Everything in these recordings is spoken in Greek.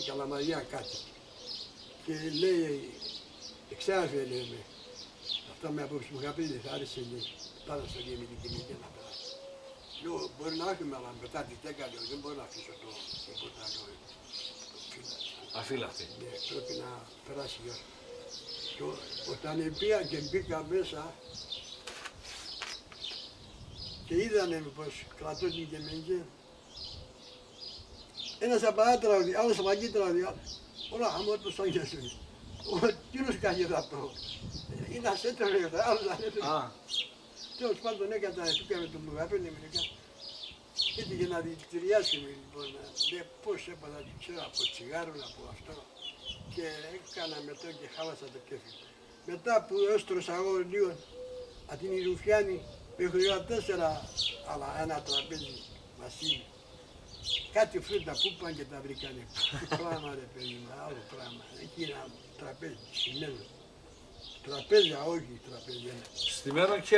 Καλαμαριά κάτι. Και λέει, εξάφε λέει με, αυτά με απόψη μου είχα πει, δεν θα άρεσε λέει, πάρα στο λέει με την κοινωνία να περάσει. Λέω, μπορεί να έχουμε, αλλά μετά τη 10 λέω, δεν μπορώ να αφήσω το τίποτα άλλο. Αφύλακτη. Ναι, πρέπει να περάσει η ώρα. Και όταν πήγα και μπήκα μέσα και είδανε πως κρατώ την κεμενική, ένας απαράτραουδι, άλλος απαγγίτραουδι, όλα αμόρτος στον γεσούνι. Ο κύριος καγίδα αυτό. Είναι ασέτραβε, άλλος ανέτραβε. Τέλος πάντων έκανα, πήγαμε το Μουγαπέντε μερικά. Έτυχε να δηλητηριάσει με λοιπόν, πώς έπαθα, δεν ξέρω, από τσιγάρο, από αυτό. Και έκανα μετά και χάλασα το κέφι. Μετά που έστρωσα εγώ λίγο από την Ιρουφιάνη, μέχρι ώρα 4, αλλά ένα τραπέζι βασίλη. Κάτι φρούτα που είπαν και τα βρήκανε. Τι πράγμα ρε παιδί μου, άλλο πράγμα. Εκεί ένα τραπέζι, στημένο. Τραπέζια, όχι τραπέζια. Στημένο και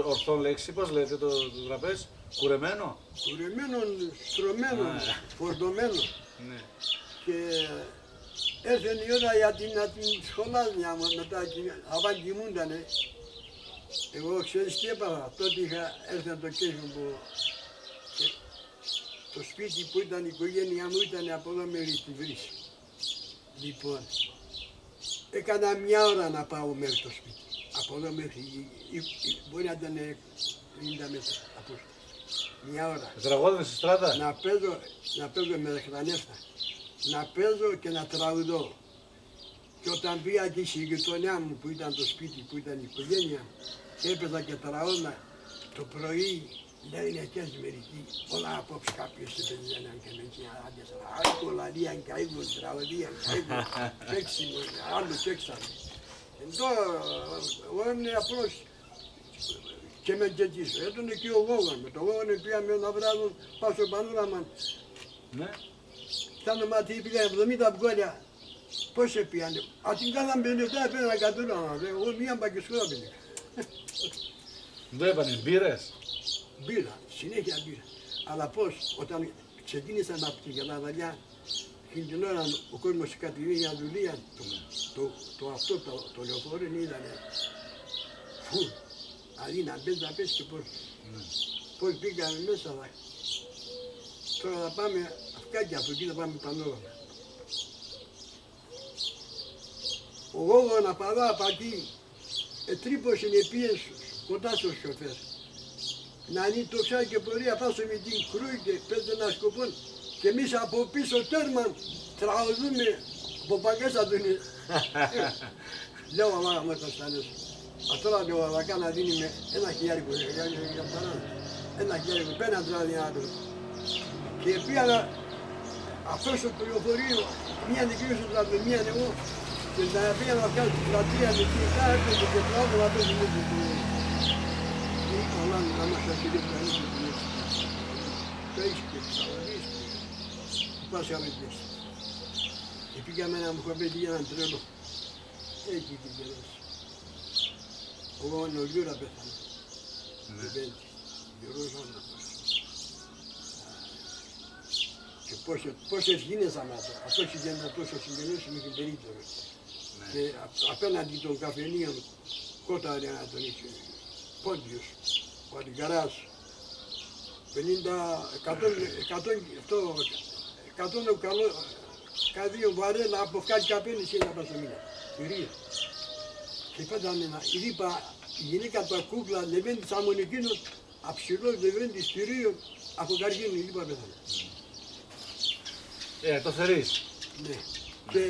ορθόν λέξη, πώς λέτε το τραπέζι, κουρεμένο. Κουρεμένο, στρωμένο, φορτωμένο. Ναι. Και έρθε η ώρα για να την σχολάσια μου μετά, avant κοιμούντανε. Εγώ ξέρεις τι έπαθα, τότε έρθει το κέφι μου. Το σπίτι που ήταν η οικογένειά μου ήταν από εδώ μέχρι τη Βρύση. Λοιπόν, έκανα μια ώρα να πάω μέχρι το σπίτι. Από εδώ μέχρι, μπορεί να ήταν 50 μέτρα απόσταση. Μια ώρα. Τραγώδες στη στράτα. Να παίζω με ρεχνανέφτα. Να παίζω και να τραγουδώ. Και όταν πήγα και στη γειτονιά μου που ήταν το σπίτι, που ήταν η οικογένεια μου, έπαιζα και τραγώδα το πρωί. Λένε και μερικοί, όλα απόψε κάποιος επενδύανε και με εκείνα άδειες, αλκοολαλίαν και αίγον, τραγωδίαν και αίγον, παίξιμο, άλλο παίξαμε. Εδώ, εγώ είμαι απλώς και με τζετήσω. Έτον εκεί ο Γόγον, με το Γόγον πήγαμε ένα βράδυ, πάω στο πανόραμα. Ναι. Φτάνουμε ότι πήγαν 70 βγόλια. Πώς σε πήγανε, αν την κάναμε 57 πέρα να κατούραμα, εγώ μία μπακισκούρα πήγα. Δεν έπανε μπύρες. Μπήρα, συνέχεια μπήρα. Αλλά πώς, όταν ξεκίνησαν από την Γελαδαλιά, εκείνη την ώρα ο κόσμος κατηγορεί για δουλεία, το λεωφορείο είδανε φουλ. Δηλαδή να πες και πώς πήγαμε μέσα. Τώρα θα πάμε αυκάκια, από εκεί θα πάμε πανόραμα. Ο Γόγον από εκεί, τρύπωσε επίες κοντά στο σοφέρ. Να ανοίγει το ξάκι και πορεία πάσω με την κρούη και πέντε ένα σκοπόν και εμείς από πίσω τέρμα τραγουδούμε από παγκέστα του είναι. Λέω αμά μου Κωνσταντίνος, τώρα λέω θα κάνω να δίνει με 1.000 για παράδειγμα. 1.000 πέναν τώρα δυνατό. Και πήγα αυτό στο πληροφορείο, μία νεκρή στο τραπέζι, μία εγώ και να πήγα να βγάλω την πλατεία με την κάρτα και τραγουδώ να παίζει με την να μας αφήνει κανείς με την έτσι. Παίξε και τραγουδείς και πας αμετές. Και πήγαμε να μου κοπέδι για έναν τρέλο. Έτσι την καιρός. Εγώ ο Γιούρα πέθανε. Πέντε. Γιωρός άνθρωπος. Και πόσες γίνες αμάτα. Αυτός ήταν τόσο συγγενός με την περίπτωση. Και απέναντι των καφενείων κόταρε να τον είχε. Πόντιος, ο Αντικαράς, 100 καδίο βαρέλα από κάτι καπέλης είναι από το μήνα, κυρία. Και πέτανε να, είπα, η γυναίκα του κούκλα λεβαίνει της αμμονικίνων, αψηλός λεβαίνει της κυρίων, από καρκίνο, είπα πέθανε. Το θερείς. Ναι. Και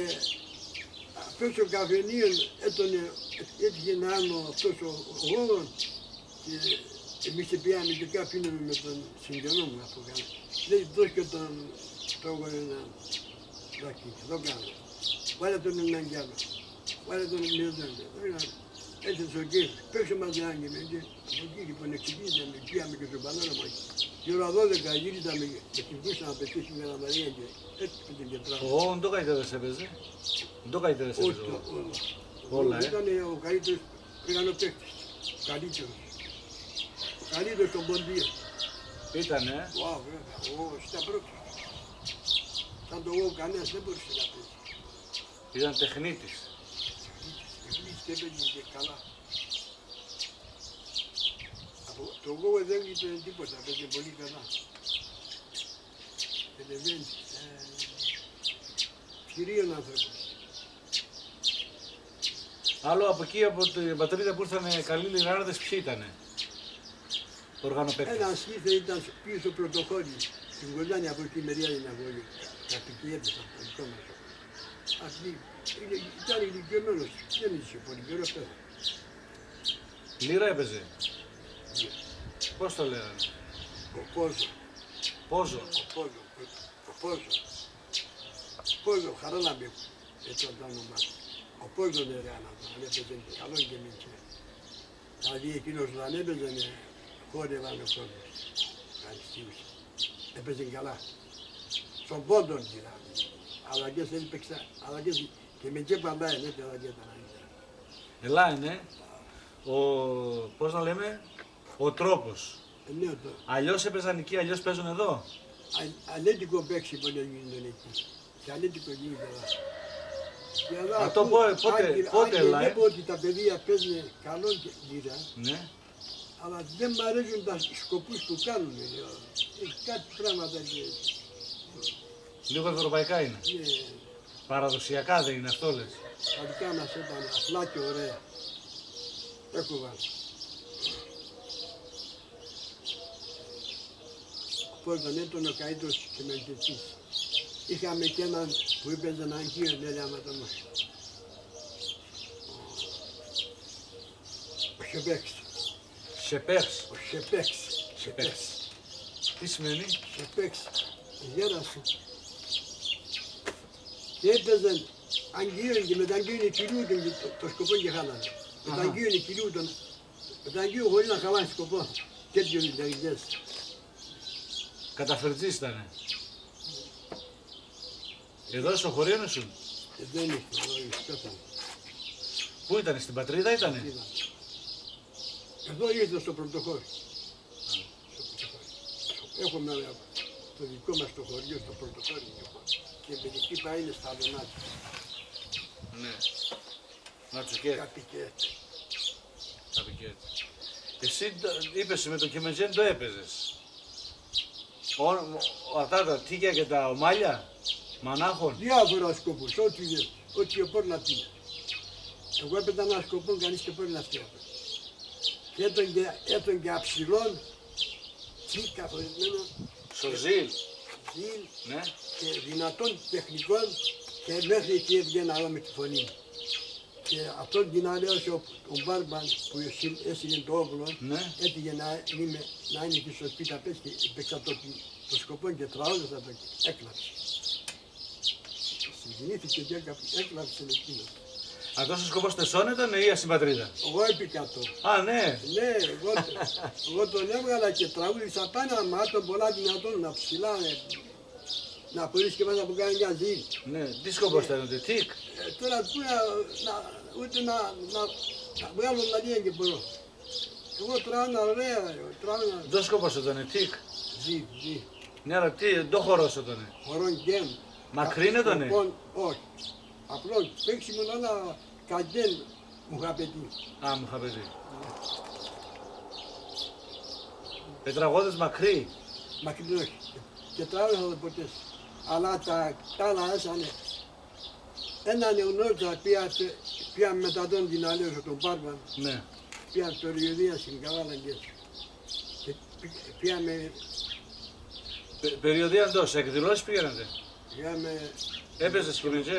αυτός ο καφενείων έτυχε ένα άλλο αυτός ο Γόγον και εμείς πήγαμε και πίναμε με τον συγγενό μου από κάτω. Λέει δώσ' και τον τόγο ένα δάκι, εδώ κάνω. Βάλε τον έναν κι άλλο. Βάλε τον έναν. Έτσι στο κύριο, παίξε μας μια άγγελ. Από εκεί λοιπόν εξηγήσαμε, πήγαμε και στο πανόραμα. Και ώρα 12 γυρίσαμε και κοιμούσαμε να πετύχουμε ένα Μαρία και έτσι πήγε και πράγμα. Ο Γόγον το καλύτερος έπαιζε. Το καλύτερος έπαιζε. Όλα, ήταν ο καλύτερος πηγανοπαίκτης. Καλύτερος. Καλύτερος στον ποντίο. Ήτανε. Βέβαια. Στα πρώτα. Σαν το εγώ κανένας δεν μπορούσε να παίζει. Ήταν τεχνίτης. Εμείς και έπαιζε και καλά. Από το εγώ δεν είπε τίποτα, παίζε πολύ καλά. Ελεβέντη, κυρίων άνθρωπος. Άλλο από εκεί, από την πατρίδα που ήρθαν καλοί λιράρδες, ποιοι ήτανε? Οργανοπαίκτες. Ένας ήρθε, ήταν πίσω στο πρωτοχώρι, στην Κολιάνη, από εκεί μεριά είναι από καπικιέτες από το δικό μας. Αυτή ήταν ηλικιωμένος, δεν είχε πολύ καιρό πέρα. Λύρα έπαιζε. Πώς το λέγανε? Ο Πόζο, Πόζο. ο Πόζο, Χαράλαμπη, έτσι ήταν το όνομά του. Ο Πόζο είναι ρε άνατο, αν έπαιζε καλό και μήνυσε. Δηλαδή εκείνος που αν έπαιζε, χόρευαν ο κόσμος. Ευχαριστήους. Έπαιζε καλά. Στον πόντον δηλαδή. Αλλαγές δεν έπαιξα, αλλαγές και με και παντά είναι, έτσι αλλαγές ήταν. Ελά είναι. Πώς να λέμε, ο τρόπος. Ναι, το Αλλιώς έπαιζαν εκεί, αλλιώς παίζουν εδώ. αλέτικο παίξει πολύ γίνονταν εκεί. Και αλέτικο γίνεται εδώ. Και εδώ Αυτό πότε έλα, βλέπω ότι τα παιδιά παίζουν καλό γύρα, Ναι. αλλά δεν μ' αρέσουν τα σκοπούς που κάνουν. Έχει κάτι πράγματα και... Λίγο ευρωπαϊκά είναι. Ναι, Παραδοσιακά δεν είναι αυτό λες? τα δικά μας ήταν απλά και ωραία. Έχω βάλει. Πώς τον έτον ο καΐτος και μελτετής. Είχαμε και έναν που έπαιζε έναν αγγείο, λέει άμα τον ο Σεπέξ. Σεπέρς. Ο Σεπέξ. Σεπέξ. Τι σημαίνει? Σεπέξ. Γέρασε. Και έπαιζαν αγγείων και με τα αγγείων κυλιούνταν και το σκοπό και χάλανε. Με τα αγγείων κυλιούνταν. Με τα αγγείων χωρίς να χαλάνε σκοπό. Τέτοιοι λιταγητές. Καταφερτζής ήτανε. Εδώ στο χωριό ήσουν? Δεν είχε, πέθανε. Πού ήτανε, στην πατρίδα ήτανε? Εδώ ήρθε στο πρωτοχώρι. Έχουμε το δικό μας το χωριό στο πρωτοχώρι και μερικοί πάει είναι στα Αδωνάκια. Ναι. Ματσουκέτ. Καπικέ. Καπικέτ. Εσύ είπες με το Κεμετζέν το έπαιζες. Αυτά τα τίκια και τα ομάλια μανάχων. Διάφορα σκοπούς, ό,τι ο πόρνα πήγε. Εγώ έπαιζα ένα σκοπό, κανείς και πόρνα αυτή έπαιζε. Και έτον και αψιλών, τσι καθορισμένο, Σοζίλ. ζήλ Ναι. και δυνατών τεχνικών και μέχρι εκεί έβγαινα εγώ με τη φωνή μου. Και αυτόν την αρέωσε ο Μπάρμπαν που έσυγε το όπλο, Ναι. έτυχε να είναι και στο σπίτι απές και έπαιξα το σκοπό και τραώδησα το και έκλαψε. Συγκινήθηκε και έκλαψε εκείνος. Αυτός ο σκοπός τεσσόν ήταν ή στην πατρίδα? Εγώ έπικα το. Α, ναι. Ναι, εγώ τον έβγαλα και τραγούδισα πάνω μάτων πολλά δυνατόν να ψηλά, να πουλήσει και μέσα που κάνει μια ζήλ. Ναι. Τι σκοπός ήταν, τικ? Τώρα πού ούτε να βγάλω να δει και μπορώ. Εγώ τράβηνα ωραία, τράβηνα Το σκοπός ήταν, τικ. ζήλ. Ναι, αλλά τι, το χορός ήταν. Χωρών γκέμ. Μακρύν ήτανε? Όχι. Απλώς παίξιμο ένα καντέν μου είχα πετύχει. Α, μου είχα πει. Τετραγώδες μακρύ. Μακρινό όχι. Και τράβησα το ποτέ. Αλλά τα άλλα έσανε. Ένα νεονότσα πια μετά τον την αλλιώς τον Πάρβαν. Ναι. Πια στο Ριωδία στην Καβάλα και έτσι. Και πήγαμε, Περιοδία εντός, εκδηλώσεις πήγαινατε. πήγαμε Έπαιζες και με τζε.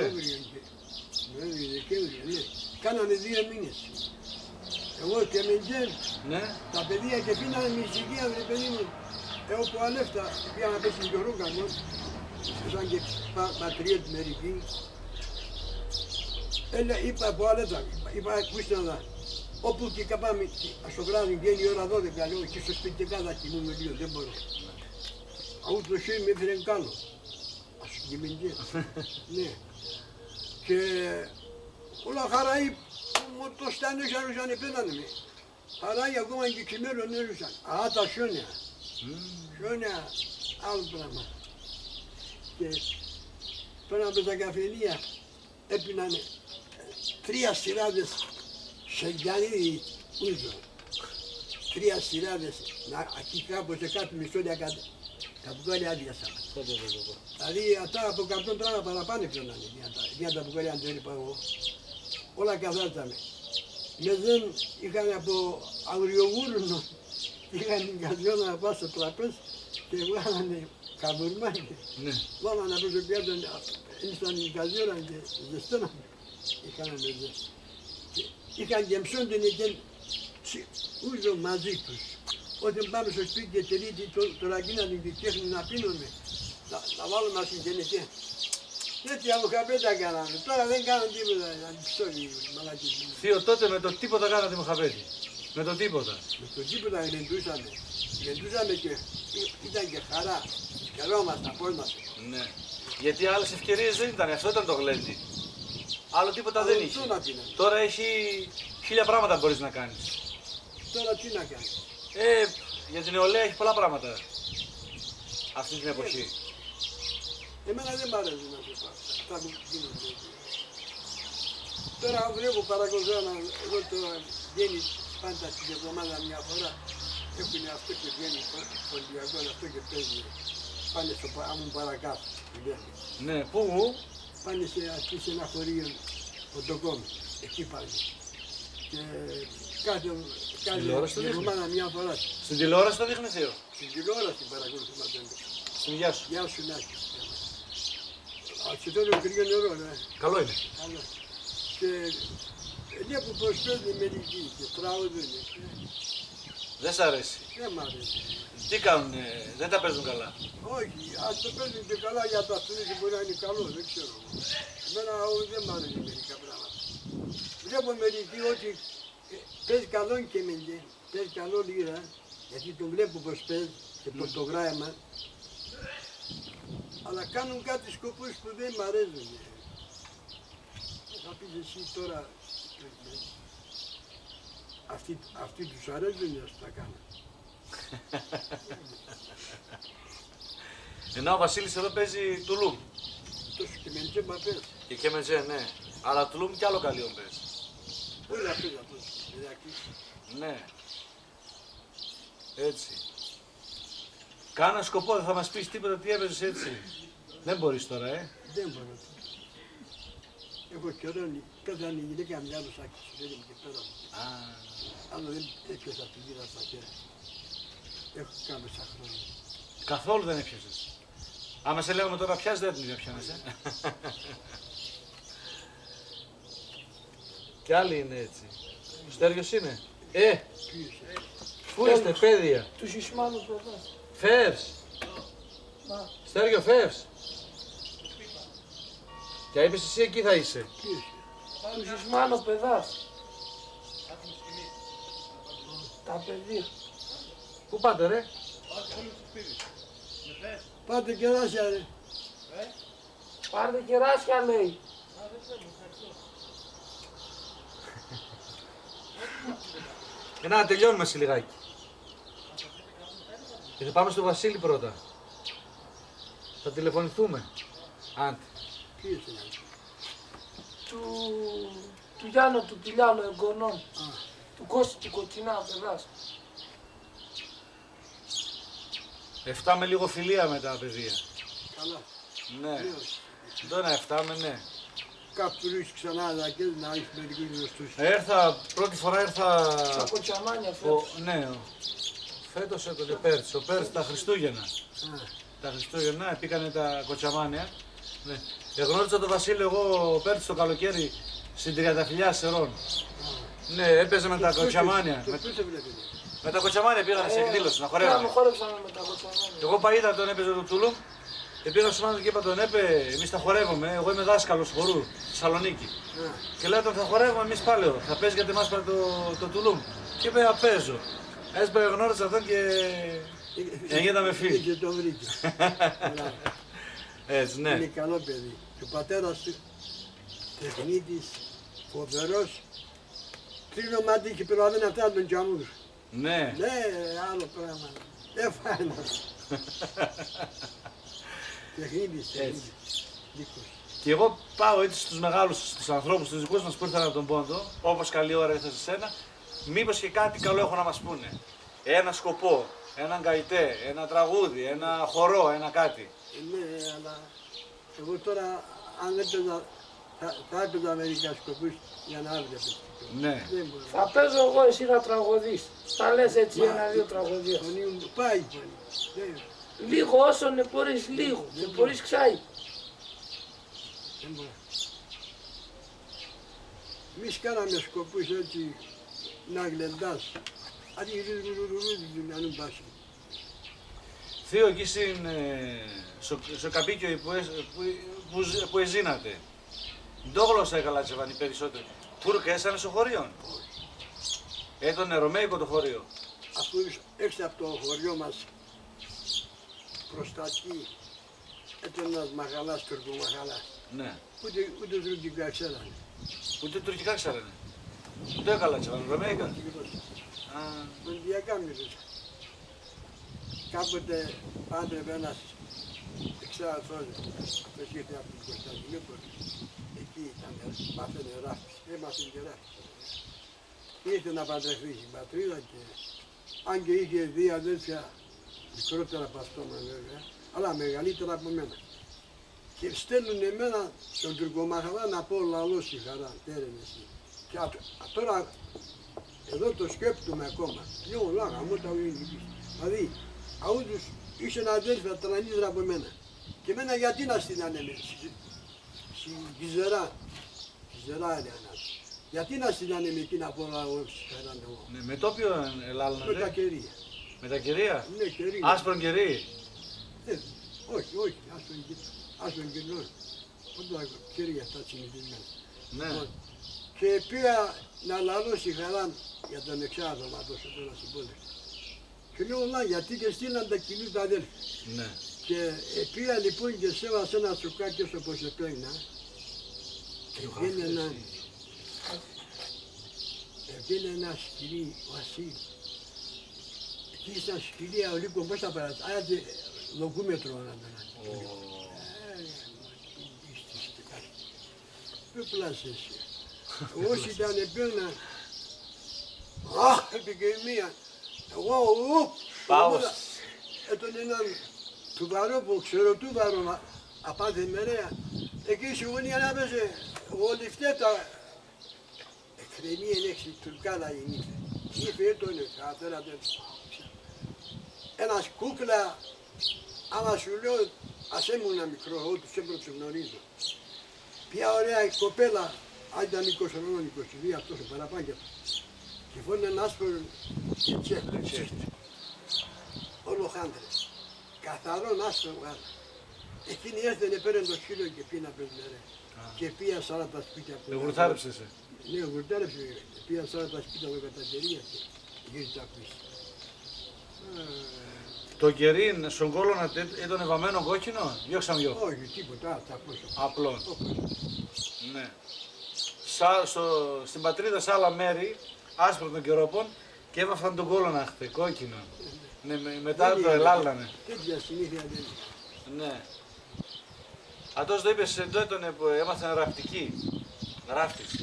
Νοέμβριο, Δεκέμβριο, ναι. Κάναμε 2 μήνες. Εγώ και με τζέλ, Ναι. τα παιδιά και πίναμε με ησυχία, βρε παιδί μου. Εγώ που αλέφτα πήγα να πέσει και ο Ρούκαμος, σαν και πατριώτη μερικοί. Είπα από αλέφτα, είπα ακούστε να όπου και καπάμε, στο βράδυ βγαίνει η ώρα 12, λέω και στο σπίτι και κάτω κοιμούμε λίγο, δεν μπορώ. Αφού το σιούι με έφερε κάλο. Ας κοιμηντή. Ναι. Και όλα χαραεί που μου το στάνουσαν πένανε με. Χαραεί ακόμα και ξημέρων έζουσαν. Α, τα σιόνια. Σιόνια, άλλο πράγμα. Και Πέραμε από τα καφενεία, έπιναν 3 σειράδες σεγγιανίδι ούζο. 3 σειράδες, εκεί κάπου σε κάτι μισόλια τα μπουκάλια άδειασαν. Δηλαδή αυτά από 100 τράγμα παραπάνω πιόνανε για τα μπουκάλια αν το έλειπα εγώ. Όλα καθάρταμε. Μεζέν είχαν από αγριογούρνο, είχαν την καρδιόνα να πάω στο τραπέζι και βγάλανε καβουρμάκι. Βάλανε από το πιάτο, ήρθαν την καρδιόνα και ζεστόνανε. Είχαν μεζέν. Είχαν και μψόντεν και ούζο μαζί τους. Όταν πάμε στο σπίτι και τελείτη το ρακίνα την φτιάχνουν να πίνουμε, να βάλουμε ασυγεννητέ. Έτσι από χαπέτα κάναμε. Τώρα δεν κάνουν τίποτα, να πιστόλοι μαλακοί. Θείο, τότε με το τίποτα κάνατε με χαπέτη. Με το τίποτα. Με το τίποτα γλεντούσαμε. Γλεντούσαμε και ήταν και χαρά. Χαιρόμασταν, πώς μας. Ναι. Γιατί άλλες ευκαιρίες δεν ήταν, αυτό ήταν το γλέντι. Άλλο τίποτα δεν είχε. Τώρα έχει 1000 πράγματα μπορείς να κάνεις. Τώρα τι να κάνεις. Για την νεολαία έχει πολλά πράγματα αυτή την εποχή. Εμένα δεν μ' αρέσει να σε πάω. Αυτά που γίνονται. Τώρα βλέπω παρακολουθώ εγώ το βγαίνει πάντα την εβδομάδα μια φορά. Έχουν αυτό και βγαίνει πολυδιακό αυτό και παίζει. Πάνε στο άμμο παρακάτω. Ναι, πού μου? Πάνε σε ένα χωρίο Οντοκόμ. Εκεί πάνε. Και κάθε εβδομάδα μια φορά. Στην τηλεόραση το δείχνει Θείο? Στην τηλεόραση παρακολουθούμε αυτό. Στην γεια σου. Γεια σου Νάκη. Ασχετώνω κρύο νερό, ναι. Καλό είναι. Καλό. Και βλέπω πως παίζουν μερικοί και τραγουδούν. Δεν σ' αρέσει? Δεν μ' αρέσει. Τι κάνουνε, δεν τα παίζουν καλά? Όχι, ας το παίζουν και καλά για τα αυτονίκη μπορεί να είναι καλό, δεν ξέρω. Εμένα δεν μ' αρέσει μερικά πράγματα. Βλέπω μερικοί ότι παίζει καλό και μεντέ, παίζει καλό λίρα, γιατί τον βλέπω πως παίζει και πως το γράμμα. Αλλά κάνουν κάτι σκοπούς που δεν μ' αρέσουν. Θα πεις εσύ τώρα, αυτοί τους αρέσουν να σου τα κάνουν. Ενώ ο Βασίλης εδώ παίζει τουλούμ. Τόσο και με τζέμπα παίζει. Και κεμετζέ, ναι. Αλλά τουλούμ κι άλλο καλείο παίζει. Μπορεί να παίζει αυτός, παιδάκι. Ναι. Έτσι. Κάνα σκοπό, δεν θα μας πεις τίποτα τι έπαιζες έτσι. Δεν μπορείς τώρα, Δεν μπορώ. Έχω καιρό, πέθανε η γυναίκα μια άλλο σάκη, δεν είμαι και πέρα μου. Άλλο δεν έπιασα τη γύρα στα χέρια. Έχω κάνει σαν χρόνια. Καθόλου δεν έπιασες. Άμα σε λέγαμε τώρα πιάσεις, δεν την πιάνεσαι. Κι άλλοι είναι έτσι. Ο Στέργιος είναι. Πού είστε, παιδεία? Τους Ισμάνους παιδάς. Φεύς. Στέργιο, φεύς. Και είπες εσύ εκεί θα είσαι. Τους Ισμάνους παιδάς. Τα παιδεία. Πού πάτε ρε? Πάτε κεράσια ρε. Πάρτε κεράσια λέει. Να τελειώνουμε σε λιγάκι. Και θα πάμε στο Βασίλη πρώτα. Θα τηλεφωνηθούμε. Άντε. Τι είσαι να Του Γιάννου του Πηλιάνου εγγονών. Του Κώστη του Κοτσινά παιδάς. 7 με λίγο φιλία με τα παιδεία. καλά. Ναι. Τώρα 7 με ναι. Κάπου ρίξει ξανά και να έχεις μερικούς γνωστούς. Πρώτη φορά ήρθα... Τα κοτσαμάνια φέτος. Ναι, φέτος έπαιρνε πέρσι. Ο πέρσι τα Χριστούγεννα. Τα Χριστούγεννα πήγανε τα κοτσαμάνια. Ναι. Εγνώρισα τον Βασίλη εγώ πέρσι το καλοκαίρι στην Τριανταφυλλιά Σερών. Ναι, έπαιζε με τα κοτσαμάνια. Με τα κοτσαμάνια πήγανε σε εκδήλωση να χορεύανε. Ναι, χόρεψαμε με τα κοτσαμάνια. Εγώ παλιότερα τον έπαιζε το Τουλούμ. Και πήγα στο Μάνο και είπα τον έπε, εμείς θα χορεύουμε, εγώ είμαι δάσκαλος χορού, στη Θεσσαλονίκη. Και λέω τον θα χορεύουμε εμείς πάλι, θα παίζει γιατί εμάς πάλι το Τουλούμ. Και είπε, απέζω. Έσπαγε γνώρισα αυτόν και γίναμε φίλοι. Και το βρήκε. Έτσι, ναι. Είναι καλό παιδί. Και ο πατέρας του, τεχνίτης, φοβερός, τρίνο μάτι και πυροβαδένει αυτά τον Τζαμούρ. Ναι. Ναι, άλλο πράγμα. Έφανε. Τεχνίτης, δίκος. Και εγώ πάω έτσι στους μεγάλους, στους ανθρώπους, τους δικούς μας που ήρθαν από τον Πόντο, όπως καλή ώρα ήρθα σε σένα, μήπως και κάτι καλό έχουν να μας πούνε. Ένα σκοπό, έναν καητέ, ένα τραγούδι, ένα χορό, ένα κάτι. Ναι, αλλά εγώ τώρα αν έπαιζα, θα έπαιζα μερικά σκοπούς για να άρβεται. Ναι. Δεν μπορώ. Θα παίζω εγώ, εσύ θα τραγουδείς. Θα λες έτσι ένα-δύο τραγωδίες. Φωνή μου πάει η φωνή. Λίγο όσο ne μπορείς, λίγο. Δεν μπορείς ξάει. Δεν μπορώ. Εμείς κάναμε σκοπούς έτσι να γλεντάς. Αντί ρουρουρουρουρουρου να μην πάσει. Θείο, εκεί στο καπίκιο που εζήνατε, ντόγλωσσα έκαλατσεβαν οι περισσότεροι. Τούρκα έσανε στο χωριό. Ήταν ρωμαϊκό το χωρίο. Αφού έξω από το χωριό μας προς τα εκεί ήταν ένας μαγαλάς, τουρκομαγαλάς. Ναι. Ούτε τουρκικά ξέρανε. Ούτε τουρκικά ξέρανε. Το έκαλατσεβαν, ρωμαϊκά. Μοντιακά μιλούσα. Κάποτε πάντρευε ένας εξάραθρος, αυτός ήρθε από την Κωνσταντινούπολη. Εκεί ήταν, μάθαινε ράφτης, έμαθαινε και ράφτης. Ήρθε να παντρευτεί στην πατρίδα και αν και είχε δύο αδέρφια, μικρότερα από αυτό βέβαια, αλλά μεγαλύτερα από μένα. Και στέλνουν εμένα στον Τουρκομαχαλά να πω λαλό στη χαρά, τέρεν εσύ. Και τώρα εδώ το σκέπτομαι ακόμα. Λέω λάγα μου τα ουίνικης. Δηλαδή, αούτους είσαι ένα αδέρφια τρανίδρα από μένα. Και εμένα γιατί να στείλανε με στην Κιζερά. Κιζερά έλεγα. Γιατί να στείλανε με εκεί να πω λαό στη χαρά εγώ. Ναι, με το οποίο ελάλωνατε. Με τα κερία. Με τα κερία. Ναι, κερία. Άσπρον κερί. Όχι, άσπρον κερνό. Όταν κερία αυτά συνηθισμένα. Ναι. Και πήγα να λαλώ στη χαρά για τον εξάδομα τόσο τώρα στην πόλη. Και λέω να γιατί και στείλαν τα κοινού τα αδέλφια. Ναι. Και πήγα λοιπόν και σέβασα ένα τσουκάκι όσο πως επέγνα. Έβγαινε ένα σκυλί, ο Ασίλ. Εκεί στα σκυλία ο λίγο πώς θα περάσει, άντε λογούμετρο να τον δεν πλάσες. Όσοι ήταν επέγνα, έπαιγε μία. Εγώ, Πάω. τον έναν τουβαρό που ξέρω τουβαρό, απάνθε μερέα. Εκεί στη γωνία να πέσε, όλοι φτέτα. Εκκρεμεί ενέξη τουρκάδα η νύφη. Νύφη έτωνε, κατέρα τέτοια. Ένας κούκλα, άμα σου λέω, ας ήμουν μικρό, εγώ τους έπρεπε γνωρίζω. Ποια ωραία κοπέλα, αν ήταν 20 χρονών, 22, αυτός ο παραπάγια. Και φώνε ένα άσπρο και τσέχο. Όλο χάντρες. Καθαρόν άσπρο γάλα. Εκείνη έρθαινε πέραν το σκύλο και πήγε να πεσμερέ. Και πήγα 40 σπίτια που... Γουρθάρεψε σε. Ναι, γουρτάρεψε. Πήγα 40 σπίτια με καταγγελία και γύρισα πίσω. Το κερί στον κόλλο ήταν βαμμένο κόκκινο, διώξαμε γιο. Όχι, τίποτα, τα πόσο. Απλό. Ναι. Στην πατρίδα σε άλλα μέρη, άσπρο των κερόπων και έβαφαν τον κόλλο να χθε, κόκκινο. Ναι, μετά το ελάλανε. Τέτοια συνήθεια δεν είναι. Ναι. Αυτός το είπες εντό που έμαθαν ραπτική. Ράφτης.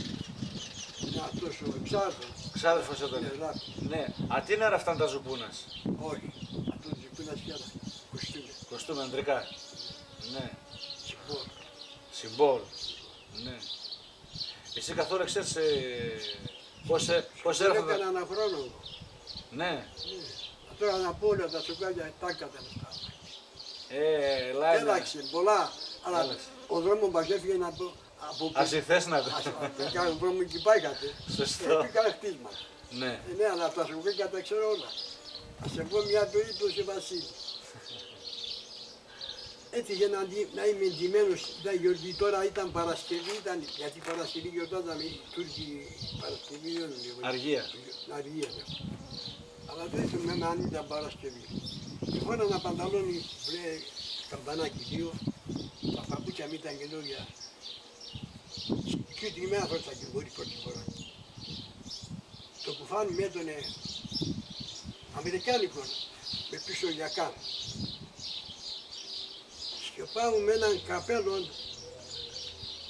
Αυτός ο εξάδελφος. Ξάδερφος ήταν. Ναι. Τι είναι αυτά τα ζουπούνας. Όχι. Αυτός ο ζουπούνας και άλλα. Κοστούμια. Κοστούμια αντρικά. Ναι. Συμπόρ. Συμπόρ. Ναι. Εσύ καθόλου ξέρεις πώς έρχονταν. Έκανα ένα χρόνο. Ναι. Τώρα να πω όλα τα σοκάκια τα καταναστά. Έλαξε. Πολλά. Αλλά ο δρόμος μας έφυγε από... Ας η θες να το. Κάνω δρόμο εκεί πάει κάτι. Σωστό. Πήγα χτίσμα. Ναι. Ναι, αλλά τα σοκάκια τα ξέρω όλα. Ας σε πω μια περίπτωση Βασίλη. Έτυχε να είμαι εντυμένος, ήταν γιορτή, τώρα ήταν Παρασκευή, γιατί Παρασκευή γιορτάζαμε οι Τούρκοι Παρασκευή δεν είναι. Αργία. Αργία, ναι. Αλλά δεν θυμάμαι αν ήταν Παρασκευή. Και φόρα ένα πανταλόνι, βρε, καμπανάκι δύο, τα παπούτσια μου ήταν καινούργια. Και την ημέρα φορά και μπορεί πρώτη φορά. Το κουφάνι με έτωνε αμερικάνικο, με πίσω γιακά. Και πάω με έναν καπέλο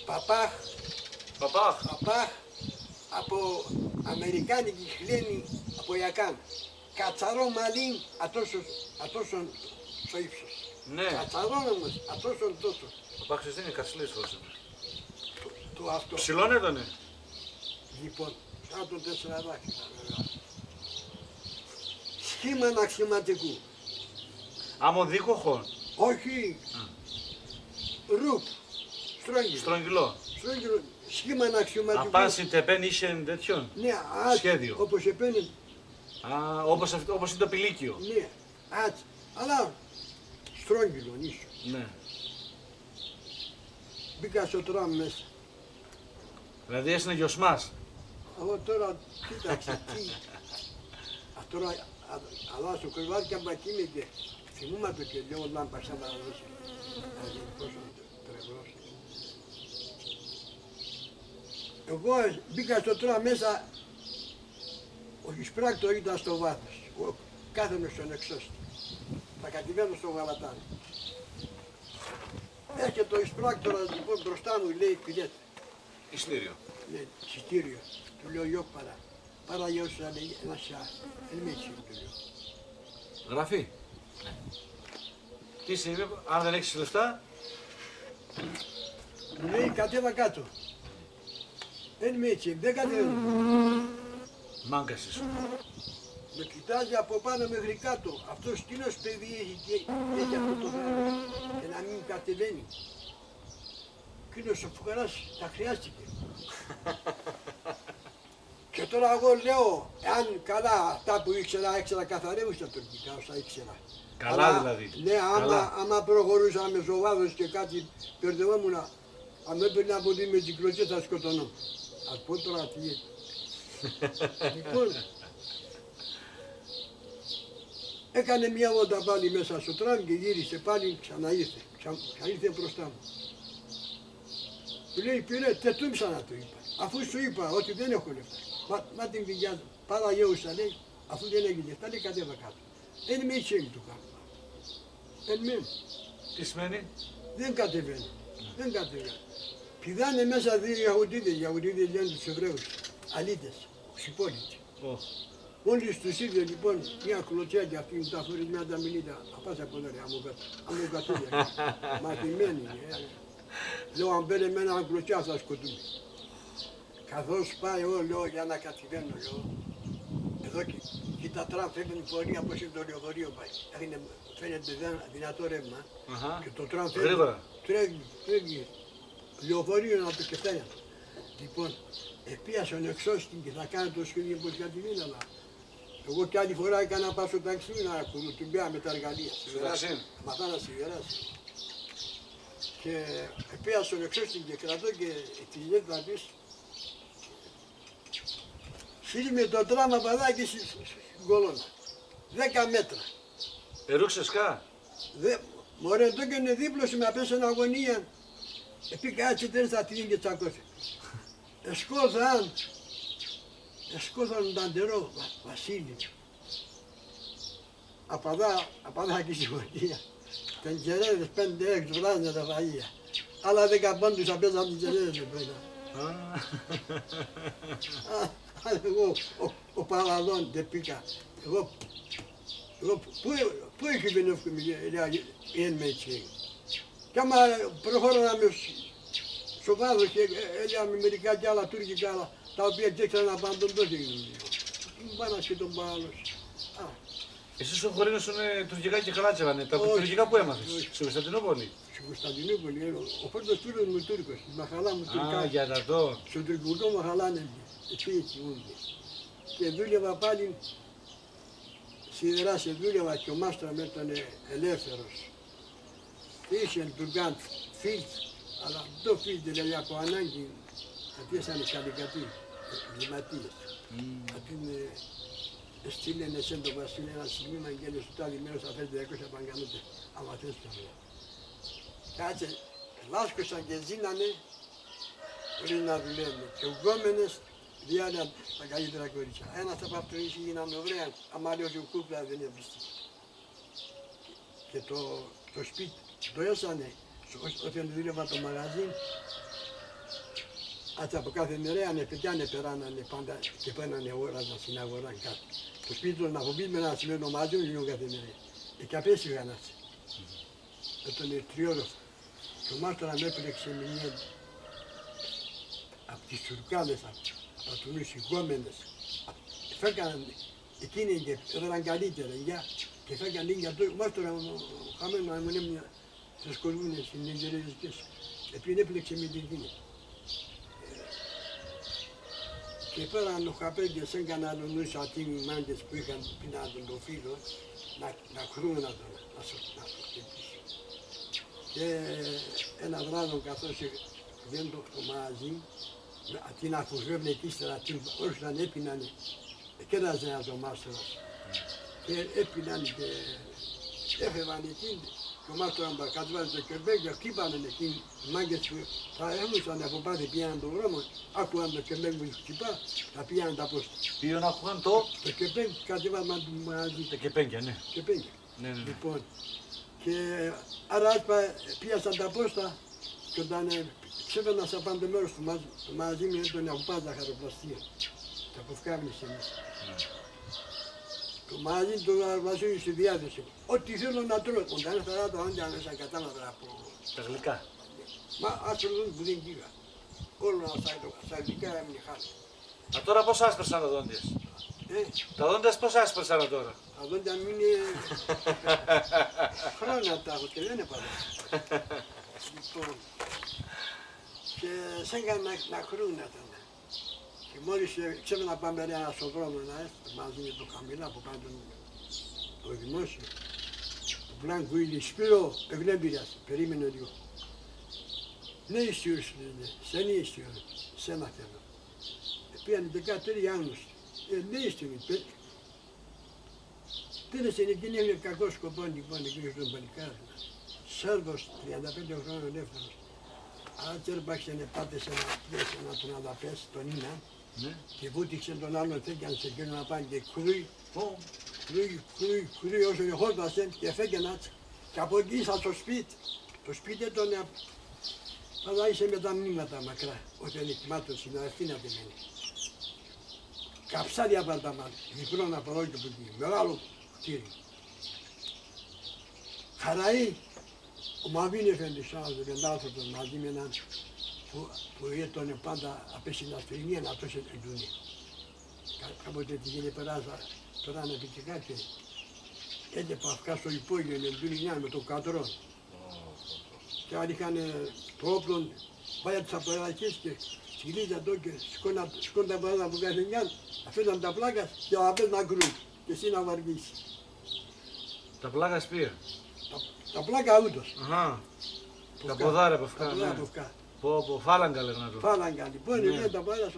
Παπάχ, Παπάχ. από αμερικάνικη χλένη από Ιακάν. Κατσαρό μαλλί ατόσον στο ύψος. Ναι. Κατσαρό όμως ατόσον τόσο. Παπάχ δεν είναι κατσιλής όσο. Το αυτό. Ψηλόν έτονε. Λοιπόν, σαν τον 4 δάχτυλα βέβαια. Σχήμα αξιωματικού. Αμμοδίκοχο. Όχι. Ρουπ. Στρογγυλό. Στρογγυλό. Σχήμα αξιωματικού. Απάνσι τεπέν είσαι τέτοιον. Ναι, Σχέδιο. όπως επένε. Α, όπως είναι το πηλίκιο. Ναι, έτσι. Αλλά στρόγγυλο ίσο. Ναι. Μπήκα στο τραμ μέσα. Δηλαδή έσαι γιοσμάς. Εγώ τώρα κοίταξε τι. Τώρα αλλάζω κρεβάτι και αμπακίνεται. Θυμούμαι το και λέω λάμπα σαν να δώσει. Δηλαδή πόσο τρεβρός. Εγώ μπήκα στο τραμ μέσα. Ο εισπράκτορ ήταν στο βάθος. Εγώ κάθομαι στον εξώστη. Θα κατηβαίνω στο γαλατάνι. Έρχεται ο εισπράκτορας λοιπόν μπροστά μου, λέει πηγαίνετε. Ιστήριο. Ναι, εισιτήριο. Του λέω yok para. Para yoksa λέει ένα σιά. Δεν με έτσι του λέω. Γραφή. Τι σημαίνει, αν δεν έχεις λεφτά. Μου λέει κατέβα κάτω. Δεν με έτσι, δεν κατέβαινε. Μάγκας είσαι. Με κοιτάζει από πάνω μέχρι κάτω. Αυτός κοινός παιδί έχει και έχει αυτό το πράγμα. Και να μην κατεβαίνει. Εκείνος ο φουκαράς τα χρειάστηκε. Και τώρα εγώ λέω, εάν καλά αυτά που ήξερα καθαρεύουσα τουρκικά όσα ήξερα. Καλά Αλλά, δηλαδή. Ναι, Καλά. άμα προχωρούσαμε ζωβάδος και κάτι μπερδευόμουν, αν έπαιρνα από τη με την κλωτσιά θα σκοτωνώ. Ας πω τώρα τι είναι. Λοιπόν, έκανε μια βόλτα πάλι μέσα στο τραμ και γύρισε πάλι, ξαναήρθε μπροστά μου. Του λέει πήρε, τετούμψανα του είπα, αφού σου είπα ότι δεν έχω λεφτά. Μα την πηγιά, πάρα γέουσα λέει, αφού δεν έχει λεφτά, λέει κατέβα κάτω. Εν με έτσι του κάνω. Εν με. Τι σημαίνει. Δεν κατεβαίνει. Δεν κατεβαίνει. Πηδάνε μέσα δύο Ιαχουδίδες λένε τους Εβραίους, αλήτες, ξυπόλυτοι. Μόλις τους είδε λοιπόν μια κλωτσιά και αυτή τα φορισμένα τα μιλίτα, απάς από εδώ ρε, αμμοκατούλια, μαθημένοι. Λέω αν μπαίνει με έναν κλωτσιά θα σκοτούμε. Καθώς πάει εγώ λέω για να κατηβαίνω λέω, εδώ και τα τραμ φεύγουν πορεία όπως είναι το λεωφορείο πάει. Φαίνεται δυνατό ρεύμα και το τραμ φεύγει. Λεωφορείο να το κεφτάνια. Λοιπόν, επίασαν εξώστη και θα κάνω το σχέδιο πως κατηβήν, αλλά εγώ κι άλλη φορά έκανα πάω στο ταξί να κουρουτουμπιά με τα εργαλεία. Μαθά να σιγεράσει. Και επίασαν εξώστη και κρατώ και τη γυναίκα της. Σύρει το τράμα παδάκι στην κολόνα. 10 μέτρα. Ερούξες κα. Μωρέ, το έκανε δίπλωση με απέσαν αγωνία. Πήγα έτσι δεν θα την και τσακώθηκε. Εσκόθαν τα ντερό, Βασίλη. Απαδά και στη γωνία. Τεντζερέδες 5-6 βράδια τα φαγεία. Άλλα 10 πόντους απέσαν τις τεντζερέδες πέρα. Εγώ ο Παλαδόν δεν πήγα. Εγώ πού έχει βενεύκομαι εν με έτσι. Κι άμα προχώραμε στο βάδος και έλεγαμε μερικά κι άλλα τουρκικά άλλα, τα οποία και έξερα να πάνε τον τότε γίνονται. Μπάνας και τον Παλαδός. Εσείς ο χωρίνος είναι τουρκικά και καλά τσεβανε. Τα τουρκικά που έμαθες, στη Κωνσταντινούπολη. Στην Κωνσταντινούπολη, ο πρώτος φίλος μου Τούρκος, η μαχαλά μου τουρκικά. Α, για να το. Στο τουρκικό μαχαλά είναι έτσι ούνται. Και δούλευα πάλι σιδερά σε δούλευα και ο μάστρα με ήταν ελεύθερος. Και είχε τουρκάν φίλτ, αλλά το φίλτ δηλαδή από ανάγκη κατήσανε καλικατή, εγκληματίες. Αυτή στείλαινε σε τον Βασίλη ένα σημείο και έλεγε στο τάδι μέρος θα φέρει 200 παγκανούτε, άμα θες το λέω. Κάτσε, λάσκωσαν και ζήνανε πριν να δουλεύουν και ουγκόμενες διάλεγαν τα καλύτερα κορίτσια. Ένας από αυτούς γίνανε ωραία, άμα λέω και ο κούπλα δεν εμπιστήκε. Και το σπίτι το έσανε, όταν δούλευα το μαγαζί, ας από κάθε μέρα παιδιά περάνανε πάντα και παίρνανε όραζα στην αγορά κάτω. Το σπίτι του να φοβήσουμε ένα σημείο μαζί μου γινόταν κάθε μέρα. Και απέσυγαν έτσι. Με τον τριόροφο. Το μάστορα με έπλεξε μια από τις τουρκάδες, από τους νησιγόμενες. Φέκαναν εκείνοι και έδωραν καλύτερα και φέκαν για το μάστορα χαμένο να έμεινε στις κορμούνες, στις νιγερέζικες. Επειδή έπλεξε με την εκείνη. Και πέραν ο χαπέγγες έκαναν άλλο νους ατίμοι μάγκες που είχαν πεινάτον το φίλο να κρούν να το χτυπήσει. Και ένα βράδυ καθώς δεν το μαγαζί, αντί να φουσκεύουν εκεί ύστερα, όσοι να έπιναν, κέραζε ένα το μάστορας. Και έπιναν και έφευγαν εκείνοι. Και ο μάστορας κατέβαζε το κερμπέγγι, χτύπανε εκείνοι οι μάγκες που θα έμουσαν από πάτε πήγαιναν τον δρόμο, άκουγαν το κερμπέγγι που χτυπά, θα πήγαιναν τα πόστα. Πήγαν άκουγαν το κερμπέγγι κατέβαζαν του μαγαζί. Τα κεπέγγια, ναι. Κερμπέγγι. Ναι. Λοιπόν, και άρα πήγασαν τα πόστα και όταν ξέφερνα σε πάνω το μέρος του μαγαζί μου έντονε από πάντα χαροπλαστεία. Τα αποφκάμισε εμείς. Το μαγαζί του Βασίλη στη διάθεση. Ό,τι θέλω να τρώω. Όταν έφερα τα όντια μέσα κατάλαβα από... Τα γλυκά. Μα άστροδόν που δεν πήγα. Όλο στα γλυκά έμεινε χάρη. Τώρα πώς άσπρεσαν τα δόντια. Τα δόντια πώς άσπρεσαν τώρα. Τα δόντια μου είναι χρόνια τα έχω και δεν είναι πάντα. Λοιπόν, και σε έκανα να κρούνα ήταν. Και μόλις ξέρω να πάμε ένα στον δρόμο να έρθει μαζί με το χαμηλά που πάνω το δημόσιο. Το πλάνκο ήλιο Σπύρο, δεν πειράζει, περίμενε λίγο. Ναι ιστιούς λένε, σε ναι ιστιούς, σένα θέλω. Πήγανε 13 άγνωστοι, ναι ιστιούς. Πήρε στην εκείνη έγινε κακό σκοπό λοιπόν εκείνος τον παλικάρι. Σέρβος, 35 χρόνια ελεύθερος. Αλλά τσέρπαξε πάτησε να τον αδαπέσει τον Ίνα και βούτυξε τον άλλον φέγγαν σε εκείνο να πάνε και κρούει όσο εχόντασε και φέγγαν και από εκεί ήρθα στο σπίτι. Το σπίτι τον αλλά είσαι με τα μνήματα μακρά, όταν εκμάτω στην Αθήνα δεν μένει. Καψάρι απαρταμάν, διπλό από εδώ και από εκεί, μεγάλο κτίριο. Χαραή, ο Μαβίν Εφέντης, ένας δεκεντάθρωπος μαζί με έναν που έτωνε πάντα απέσυνα στο Ινία να τόσο εντούνε. Κάποτε τη γίνει περάζα, τώρα είναι επιτυχά και έτσι που αυκά στο υπόγειο εντούνε με το κατρόν. Και αν είχαν το όπλο, πάει από τις απαρακές και σκυλίζαν το και σκόνταν τα παράδα από κάθε νιάν, αφήναν τα πλάκα και να πες να κρούν και εσύ να βαργίσεις. Τα πλάκα σπία. Τα πλάκα ούτως. Τα ποδάρια από Τα ποδάρια από αυκά. Πω, φάλαγγα λέγανε το. Φάλαγγα λοιπόν, είναι τα πλάκα.